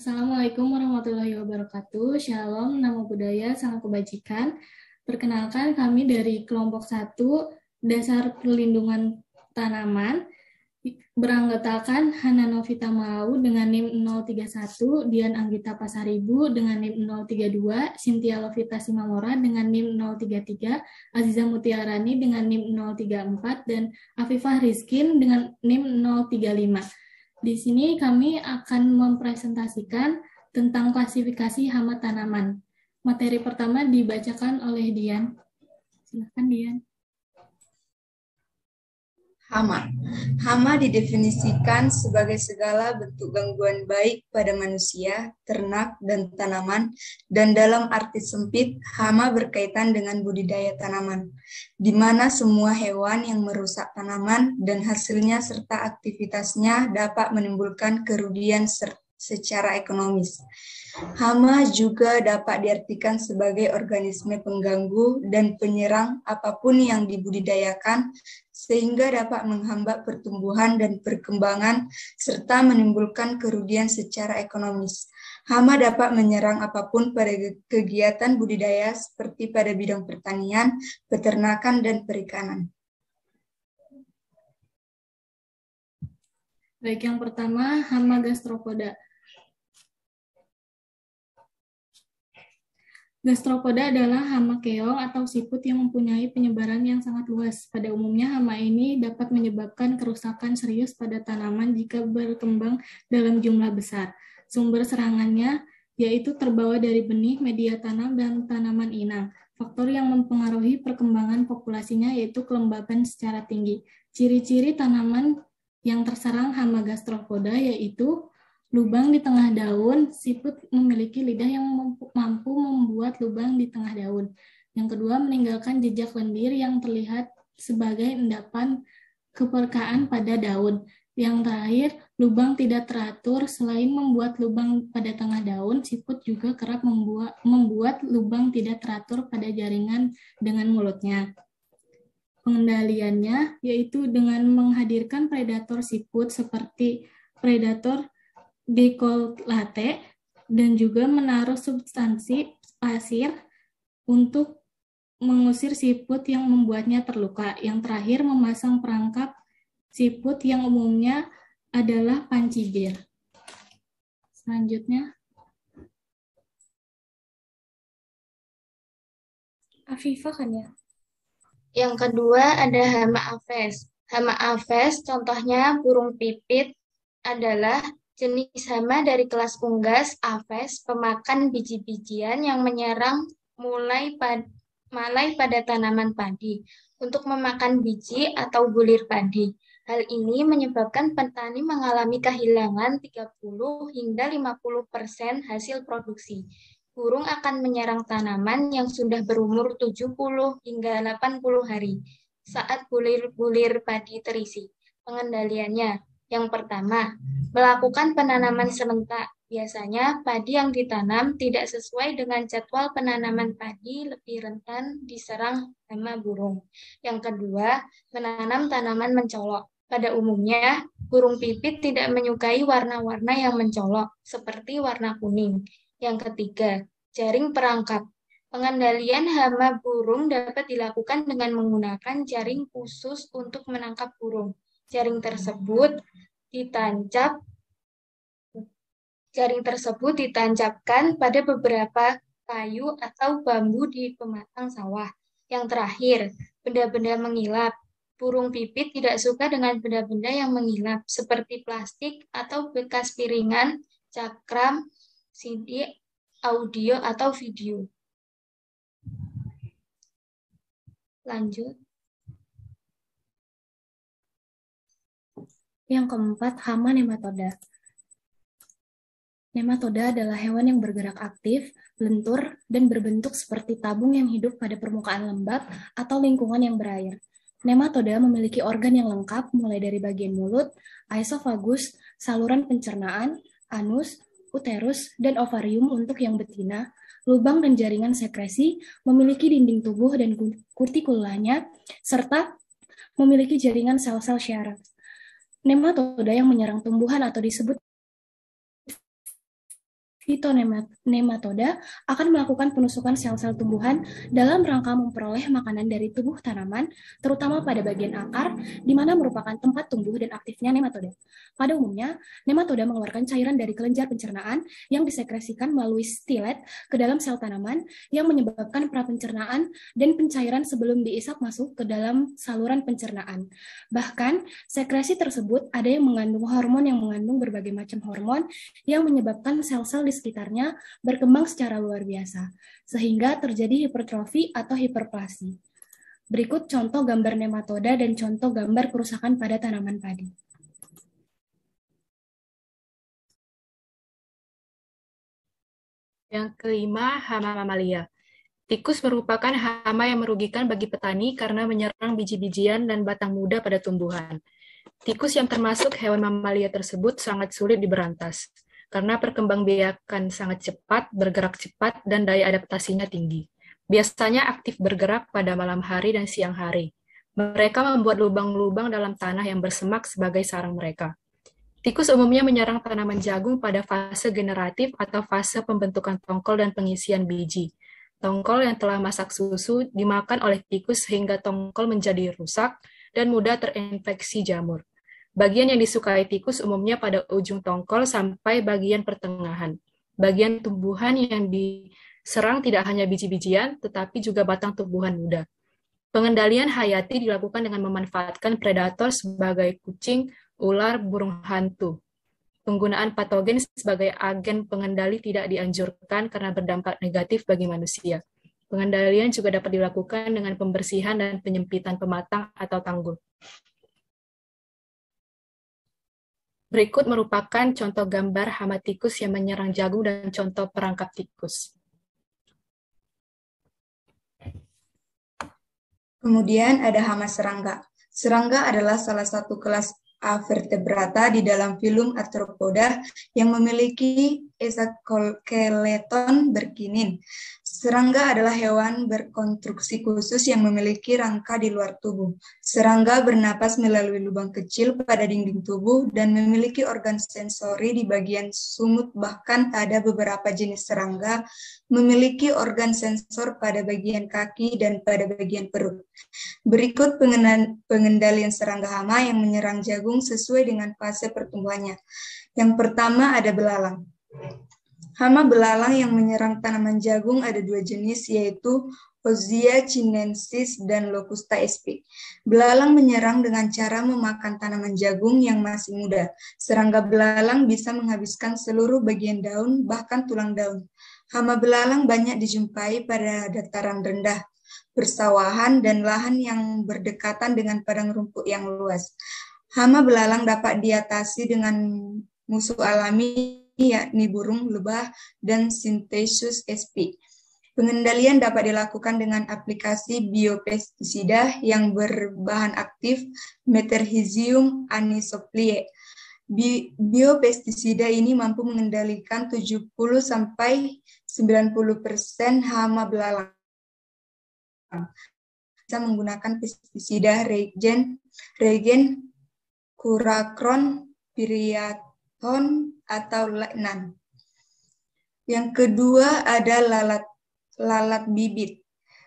Assalamualaikum warahmatullahi wabarakatuh. Shalom, namo buddhaya, salam kebajikan. Perkenalkan, kami dari kelompok 1 Dasar Perlindungan Tanaman beranggotakan Hana Novita Malau dengan NIM 031, Dian Anggita Pasaribu dengan NIM 032, Cynthia Lovita Simamora dengan NIM 033, Aziza Mutiarani dengan NIM 034, dan Afifah Rizkin dengan NIM 035. Di sini kami akan mempresentasikan tentang klasifikasi hama tanaman. Materi pertama dibacakan oleh Dian. Silakan Dian. Hama. Hama didefinisikan sebagai segala bentuk gangguan baik pada manusia, ternak, dan tanaman, dan dalam arti sempit, hama berkaitan dengan budidaya tanaman, di mana semua hewan yang merusak tanaman dan hasilnya serta aktivitasnya dapat menimbulkan kerugian secara ekonomis. Hama juga dapat diartikan sebagai organisme pengganggu dan penyerang apapun yang dibudidayakan, sehingga dapat menghambat pertumbuhan dan perkembangan serta menimbulkan kerugian secara ekonomis. Hama dapat menyerang apapun pada kegiatan budidaya seperti pada bidang pertanian, peternakan, dan perikanan. Baik, yang pertama hama gastropoda. Gastropoda adalah hama keong atau siput yang mempunyai penyebaran yang sangat luas. Pada umumnya, hama ini dapat menyebabkan kerusakan serius pada tanaman jika berkembang dalam jumlah besar. Sumber serangannya yaitu terbawa dari benih, media tanam, dan tanaman inang. Faktor yang mempengaruhi perkembangan populasinya yaitu kelembaban secara tinggi. Ciri-ciri tanaman yang terserang hama gastropoda yaitu lubang di tengah daun, siput memiliki lidah yang mampu membuat lubang di tengah daun. Yang kedua, meninggalkan jejak lendir yang terlihat sebagai endapan keperkaan pada daun. Yang terakhir, lubang tidak teratur. Selain membuat lubang pada tengah daun, siput juga kerap membuat lubang tidak teratur pada jaringan dengan mulutnya. Pengendaliannya yaitu dengan menghadirkan predator siput seperti predator dekolate dan juga menaruh substansi pasir untuk mengusir siput yang membuatnya terluka. Yang terakhir, memasang perangkap siput yang umumnya adalah panci bir. Selanjutnya, Afifah kan ya? Yang kedua ada hama aphes. Hama aphes contohnya burung pipit adalah jenis hama dari kelas unggas aphes pemakan biji-bijian yang menyerang mulai pada tanaman padi untuk memakan biji atau bulir padi. Hal ini menyebabkan petani mengalami kehilangan 30 hingga 50% hasil produksi. Burung akan menyerang tanaman yang sudah berumur 70 hingga 80 hari saat bulir-bulir padi terisi. Pengendaliannya, yang pertama, melakukan penanaman serentak. Biasanya padi yang ditanam tidak sesuai dengan jadwal penanaman padi lebih rentan diserang hama burung. Yang kedua, menanam tanaman mencolok. Pada umumnya, burung pipit tidak menyukai warna-warna yang mencolok, seperti warna kuning. Yang ketiga, jaring perangkap. Pengendalian hama burung dapat dilakukan dengan menggunakan jaring khusus untuk menangkap burung. Jaring tersebut ditancapkan pada beberapa kayu atau bambu di pematang sawah. Yang terakhir, benda-benda mengilap. Burung pipit tidak suka dengan benda-benda yang mengilap, seperti plastik atau bekas piringan, cakram, CD, audio, atau video. Lanjut. Yang keempat, hama nematoda. Nematoda adalah hewan yang bergerak aktif, lentur, dan berbentuk seperti tabung yang hidup pada permukaan lembab atau lingkungan yang berair. Nematoda memiliki organ yang lengkap mulai dari bagian mulut, esophagus, saluran pencernaan, anus, uterus, dan ovarium untuk yang betina, lubang dan jaringan sekresi, memiliki dinding tubuh dan kutikulanya, serta memiliki jaringan sel-sel syaraf. Nematoda yang menyerang tumbuhan atau disebut Fitonematoda akan melakukan penusukan sel-sel tumbuhan dalam rangka memperoleh makanan dari tubuh tanaman, terutama pada bagian akar, di mana merupakan tempat tumbuh dan aktifnya nematoda. Pada umumnya, nematoda mengeluarkan cairan dari kelenjar pencernaan yang disekresikan melalui stilet ke dalam sel tanaman yang menyebabkan prapencernaan dan pencairan sebelum diisap masuk ke dalam saluran pencernaan. Bahkan, sekresi tersebut ada yang mengandung hormon yang mengandung berbagai macam hormon yang menyebabkan sel-sel di sekitarnya berkembang secara luar biasa, sehingga terjadi hipertrofi atau hiperplasi. Berikut contoh gambar nematoda dan contoh gambar kerusakan pada tanaman padi. Yang kelima, hama mamalia. Tikus merupakan hama yang merugikan bagi petani karena menyerang biji-bijian dan batang muda pada tumbuhan. Tikus yang termasuk hewan mamalia tersebut sangat sulit diberantas, karena perkembangbiakan sangat cepat, bergerak cepat, dan daya adaptasinya tinggi. Biasanya aktif bergerak pada malam hari dan siang hari. Mereka membuat lubang-lubang dalam tanah yang bersemak sebagai sarang mereka. Tikus umumnya menyerang tanaman jagung pada fase generatif atau fase pembentukan tongkol dan pengisian biji. Tongkol yang telah masak susu dimakan oleh tikus sehingga tongkol menjadi rusak dan mudah terinfeksi jamur. Bagian yang disukai tikus umumnya pada ujung tongkol sampai bagian pertengahan. Bagian tumbuhan yang diserang tidak hanya biji-bijian, tetapi juga batang tumbuhan muda. Pengendalian hayati dilakukan dengan memanfaatkan predator sebagai kucing, ular, burung hantu. Penggunaan patogen sebagai agen pengendali tidak dianjurkan karena berdampak negatif bagi manusia. Pengendalian juga dapat dilakukan dengan pembersihan dan penyempitan pematang atau tanggul. Berikut merupakan contoh gambar hama tikus yang menyerang jagung dan contoh perangkap tikus. Kemudian ada hama serangga. Serangga adalah salah satu kelas Avertebrata di dalam filum Arthropoda yang memiliki eksoskeleton berkinin. Serangga adalah hewan berkonstruksi khusus yang memiliki rangka di luar tubuh. Serangga bernapas melalui lubang kecil pada dinding tubuh dan memiliki organ sensori di bagian sumut, bahkan ada beberapa jenis serangga memiliki organ sensor pada bagian kaki dan pada bagian perut. Berikut pengendalian serangga hama yang menyerang jagung sesuai dengan fase pertumbuhannya. Yang pertama ada belalang. Hama belalang yang menyerang tanaman jagung ada dua jenis, yaitu Hosea chinensis dan Locusta sp. Belalang menyerang dengan cara memakan tanaman jagung yang masih muda. Serangga belalang bisa menghabiskan seluruh bagian daun, bahkan tulang daun. Hama belalang banyak dijumpai pada dataran rendah, persawahan, dan lahan yang berdekatan dengan padang rumput yang luas. Hama belalang dapat diatasi dengan musuh alami, yakni burung, lebah, dan Synthesus sp. Pengendalian dapat dilakukan dengan aplikasi biopestisida yang berbahan aktif Metarhizium anisoplie. Biopestisida ini mampu mengendalikan 70-90% hama belalang. Bisa menggunakan pestisida regen, kurakron, piriaton, atau leknan. Yang kedua ada lalat bibit.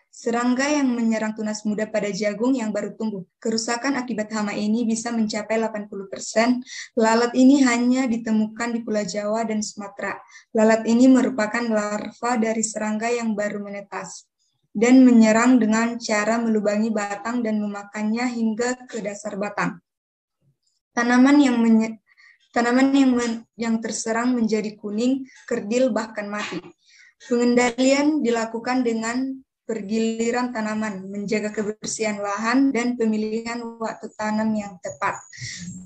Serangga yang menyerang tunas muda pada jagung yang baru tumbuh. Kerusakan akibat hama ini bisa mencapai 80%. Lalat ini hanya ditemukan di Pulau Jawa dan Sumatera. Lalat ini merupakan larva dari serangga yang baru menetas dan menyerang dengan cara melubangi batang dan memakannya hingga ke dasar batang. Tanaman yang terserang menjadi kuning, kerdil, bahkan mati. Pengendalian dilakukan dengan pergiliran tanaman, menjaga kebersihan lahan, dan pemilihan waktu tanam yang tepat.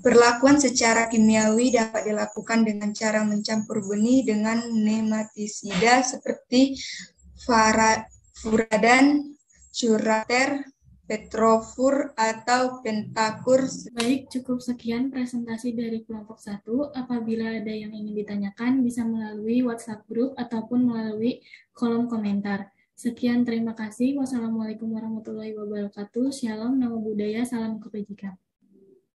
Perlakuan secara kimiawi dapat dilakukan dengan cara mencampur benih dengan nematisida seperti furadan, curater, petrofur, atau pentakur. Baik, cukup sekian presentasi dari kelompok 1. Apabila ada yang ingin ditanyakan, bisa melalui WhatsApp group ataupun melalui kolom komentar. Sekian, terima kasih. Wassalamualaikum warahmatullahi wabarakatuh. Shalom, namo buddhaya, salam kebajikan.